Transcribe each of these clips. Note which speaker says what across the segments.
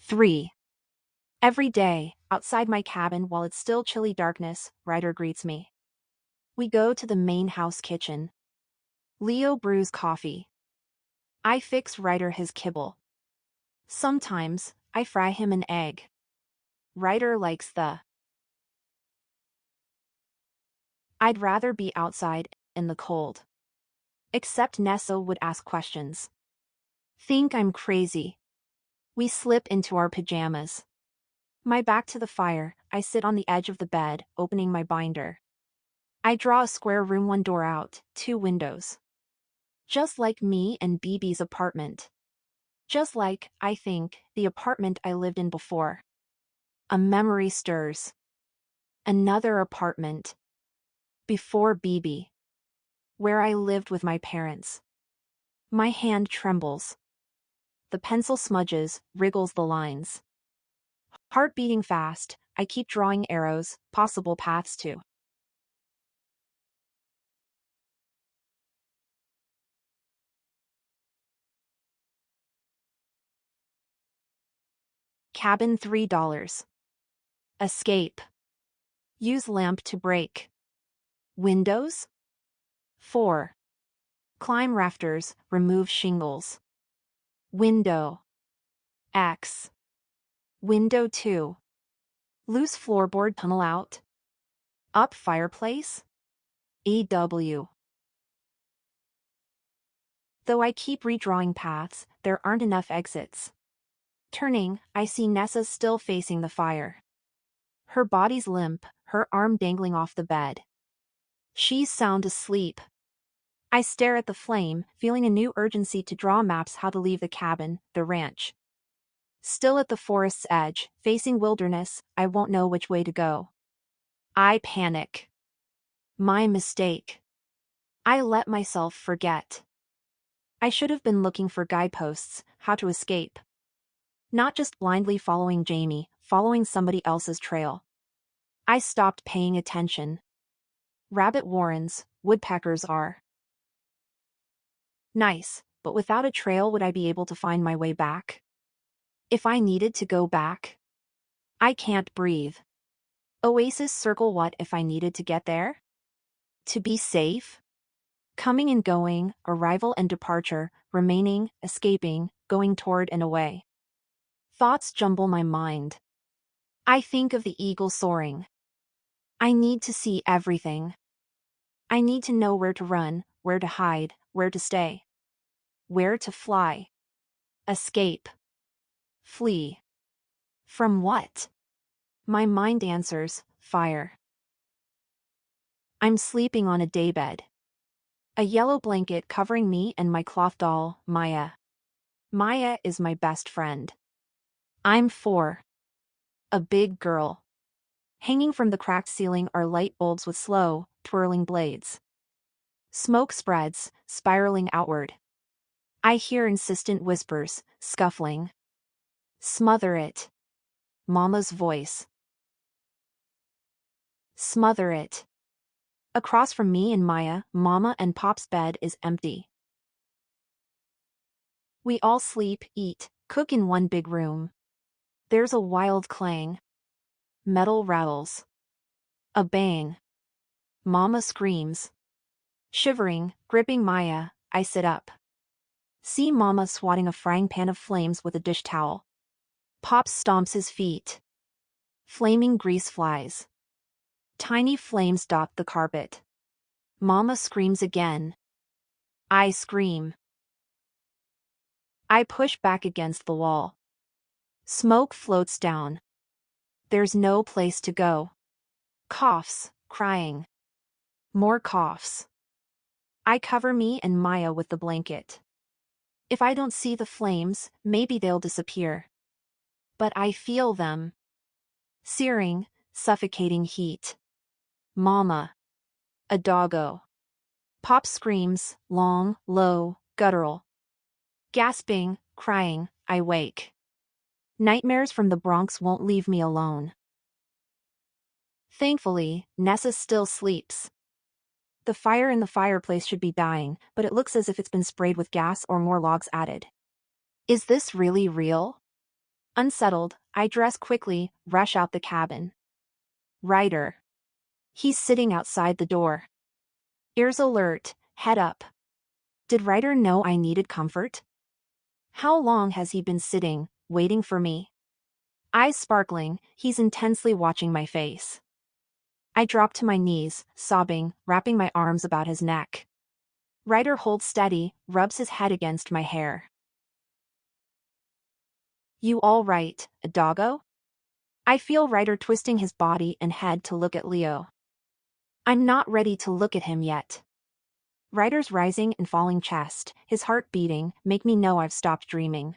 Speaker 1: 3. Every day, outside my cabin while it's still chilly darkness, Ryder greets me. We go to the main house kitchen. Leo brews coffee. I fix Ryder his kibble. Sometimes, I fry him an egg. Ryder likes the. I'd rather be outside, in the cold. Except Nessa would ask questions. Think I'm crazy. We slip into our pajamas. My back to the fire, I sit on the edge of the bed, opening my binder. I draw a square room, one door out, 2 windows. Just like me and BB's apartment. Just like, I think, the apartment I lived in before. A memory stirs. Another apartment. Before BB. Where I lived with my parents. My hand trembles. The pencil smudges, wriggles the lines. Heart beating fast, I keep drawing arrows, possible paths to. Cabin $3. Escape. Use lamp to break. Windows? 4. Climb rafters, remove shingles. Window. X. Window 2. Loose floorboard, tunnel out. Up fireplace? EW. Though I keep redrawing paths, there aren't enough exits. Turning, I see Nessa still facing the fire. Her body's limp, her arm dangling off the bed. She's sound asleep. I stare at the flame, feeling a new urgency to draw maps how to leave the cabin, the ranch. Still at the forest's edge, facing wilderness, I won't know which way to go. I panic. My mistake. I let myself forget. I should have been looking for guideposts, how to escape. Not just blindly following Jamie, following somebody else's trail. I stopped paying attention. Rabbit warrens, woodpeckers are nice, but without a trail would I be able to find my way back? If I needed to go back? I can't breathe. Oasis circle, what if I needed to get there? To be safe? Coming and going, arrival and departure, remaining, escaping, going toward and away. Thoughts jumble my mind. I think of the eagle soaring. I need to see everything. I need to know where to run, where to hide, where to stay. Where to fly. Escape. Flee. From what? My mind answers, fire. I'm sleeping on a daybed. A yellow blanket covering me and my cloth doll, Maya. Maya is my best friend. I'm 4. A big girl. Hanging from the cracked ceiling are light bulbs with slow, twirling blades. Smoke spreads, spiraling outward. I hear insistent whispers, scuffling. Smother it. Mama's voice. Smother it. Across from me and Maya, Mama and Pop's bed is empty. We all sleep, eat, cook in one big room. There's a wild clang. Metal rattles. A bang. Mama screams. Shivering, gripping Maya, I sit up. See Mama swatting a frying pan of flames with a dish towel. Pop stomps his feet. Flaming grease flies. Tiny flames dot the carpet. Mama screams again. I scream. I push back against the wall. Smoke floats down. There's no place to go. Coughs, crying. More coughs. I cover me and Maya with the blanket. If I don't see the flames, maybe they'll disappear. But I feel them. Searing, suffocating heat. Mama. A doggo. Pop screams, long, low, guttural. Gasping, crying, I wake. Nightmares from the Bronx won't leave me alone. Thankfully, Nessa still sleeps. The fire in the fireplace should be dying, but it looks as if it's been sprayed with gas or more logs added. Is this really real? Unsettled, I dress quickly, rush out the cabin. Ryder. He's sitting outside the door. Ears alert, head up. Did Ryder know I needed comfort? How long has he been sitting, waiting for me? Eyes sparkling, he's intensely watching my face. I drop to my knees, sobbing, wrapping my arms about his neck. Ryder holds steady, rubs his head against my hair. You all right, a doggo? I feel Ryder twisting his body and head to look at Leo. I'm not ready to look at him yet. Ryder's rising and falling chest, his heart beating, make me know I've stopped dreaming.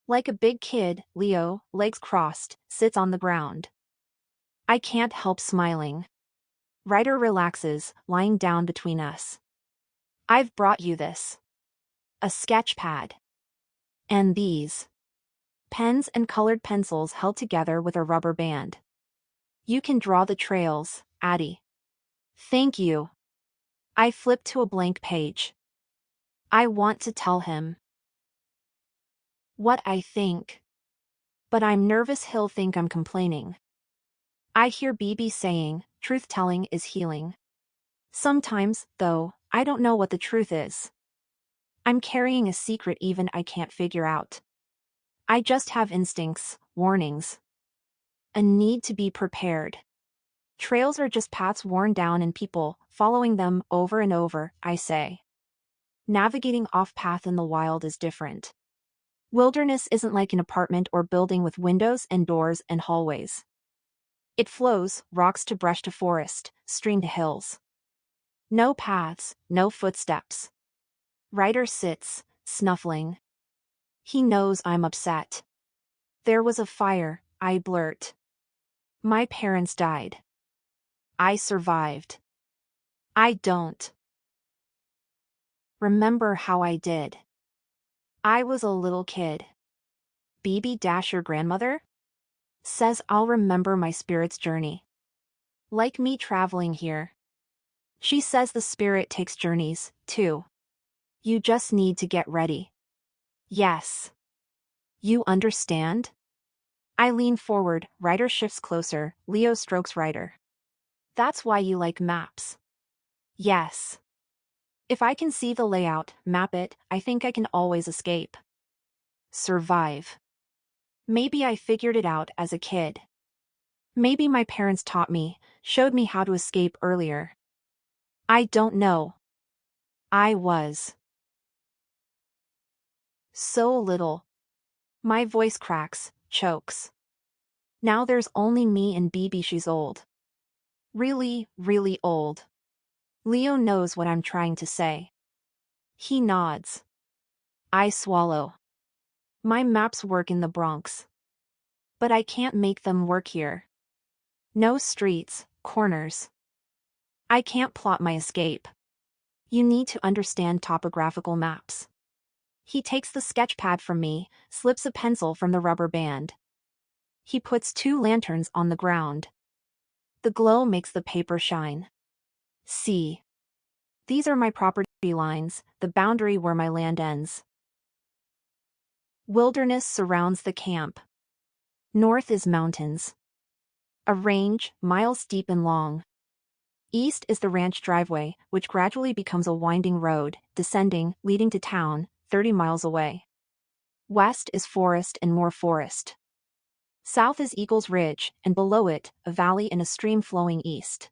Speaker 1: Like a big kid, Leo, legs crossed, sits on the ground. I can't help smiling. Ryder relaxes, lying down between us. I've brought you this. A sketch pad. And these. Pens and colored pencils held together with a rubber band. You can draw the trails, Addie. Thank you. I flip to a blank page. I want to tell him what I think. But I'm nervous he'll think I'm complaining. I hear BB saying, truth-telling is healing. Sometimes, though, I don't know what the truth is. I'm carrying a secret even I can't figure out. I just have instincts, warnings. A need to be prepared. Trails are just paths worn down and people, following them over and over, I say. Navigating off-path in the wild is different. Wilderness isn't like an apartment or building with windows and doors and hallways. It flows, rocks to brush to forest, stream to hills. No paths, no footsteps. Ryder sits, snuffling. He knows I'm upset. There was a fire, I blurt. My parents died. I survived. I don't remember how I did. I was a little kid. BB your grandmother? Says I'll remember my spirit's journey. Like me traveling here. She says the spirit takes journeys, too. You just need to get ready. Yes. You understand? I lean forward, Ryder shifts closer, Leo strokes Ryder. That's why you like maps. Yes. If I can see the layout, map it, I think I can always escape. Survive. Maybe I figured it out as a kid. Maybe my parents taught me, showed me how to escape earlier. I don't know. I was so little. My voice cracks, chokes. Now there's only me and BB. She's old. Really, really old. Leo knows what I'm trying to say. He nods. I swallow. My maps work in the Bronx. But I can't make them work here. No streets, corners. I can't plot my escape. You need to understand topographical maps. He takes the sketch pad from me, slips a pencil from the rubber band. He puts 2 lanterns on the ground. The glow makes the paper shine. See. These are my property lines, the boundary where my land ends. Wilderness surrounds the camp. North is mountains. A range, miles deep and long. East is the ranch driveway, which gradually becomes a winding road, descending, leading to town, 30 miles away. West is forest and more forest. South is Eagles Ridge, and below it, a valley and a stream flowing east.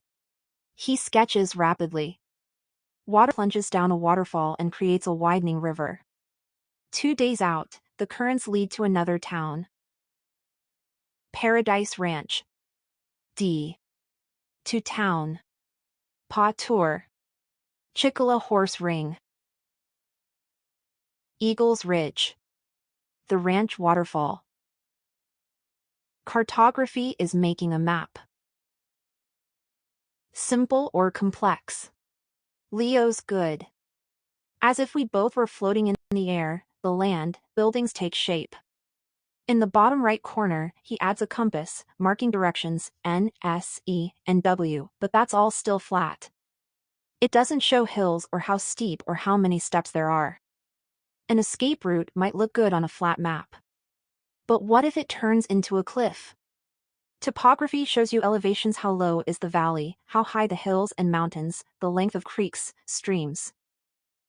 Speaker 1: He sketches rapidly. Water plunges down a waterfall and creates a widening river. 2 days out, the currents lead to another town. Paradise Ranch. D. To town. Pa Tour. Chicala Horse Ring. Eagles Ridge. The ranch waterfall. Cartography is making a map. Simple or complex? Leo's good. As if we both were floating in the air, the land, buildings take shape. In the bottom right corner, he adds a compass, marking directions N, S, E, and W, but that's all still flat. It doesn't show hills or how steep or how many steps there are. An escape route might look good on a flat map. But what if it turns into a cliff? Topography shows you elevations: how low is the valley, how high the hills and mountains, the length of creeks, streams.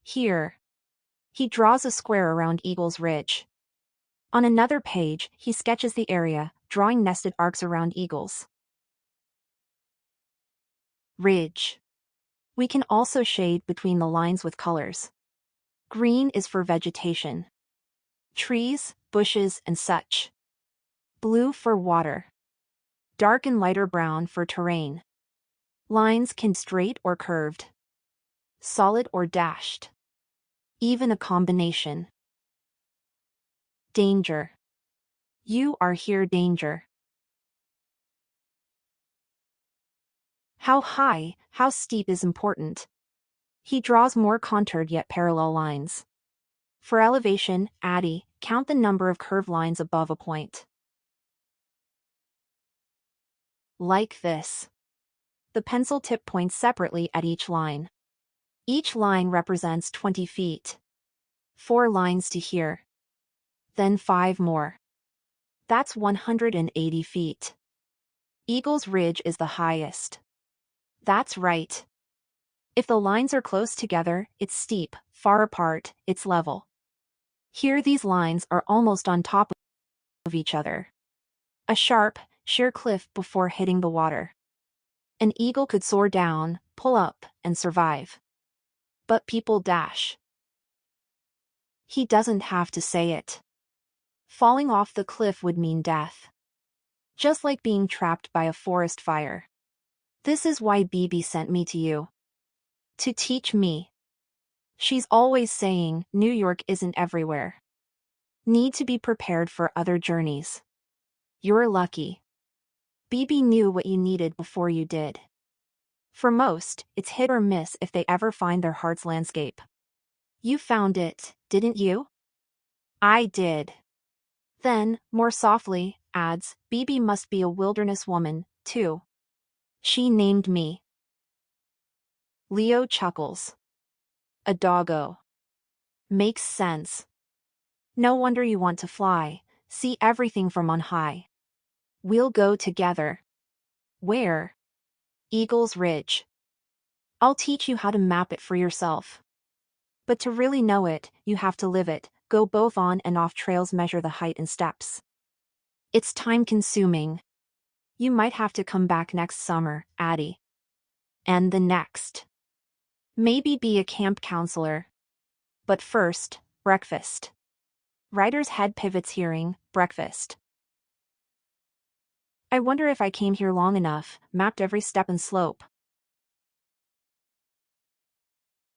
Speaker 1: Here, he draws a square around Eagle's Ridge. On another page, he sketches the area, drawing nested arcs around Eagle's Ridge. We can also shade between the lines with colors. Green is for vegetation, trees, bushes, and such. Blue for water. Dark and lighter brown for terrain. Lines can be straight or curved, solid or dashed. Even a combination. Danger. You are here, danger. How high, how steep is important. He draws more contoured yet parallel lines. For elevation, Addie, count the number of curved lines above a point. Like this. The pencil tip points separately at each line. Each line represents 20 feet. 4 lines to here. Then 5 more. That's 180 feet. Eagle's Ridge is the highest. That's right. If the lines are close together, it's steep; far apart, it's level. Here these lines are almost on top of each other. A sharp, sheer cliff before hitting the water. An eagle could soar down, pull up, and survive. But people dash. He doesn't have to say it. Falling off the cliff would mean death. Just like being trapped by a forest fire. This is why Bibi sent me to you. To teach me. She's always saying, New York isn't everywhere. Need to be prepared for other journeys. You're lucky. Bibi knew what you needed before you did. For most, it's hit or miss if they ever find their heart's landscape. You found it, didn't you? I did. Then, more softly, adds, Bibi must be a wilderness woman, too. She named me. Leo chuckles. A doggo. Makes sense. No wonder you want to fly, see everything from on high. We'll go together. Where? Eagle's Ridge. I'll teach you how to map it for yourself. But to really know it, you have to live it, go both on and off trails, measure the height in steps. It's time-consuming. You might have to come back next summer, Addie. And the next. Maybe be a camp counselor. But first, breakfast. Writer's head pivots hearing, breakfast. I wonder if I came here long enough, mapped every step and slope.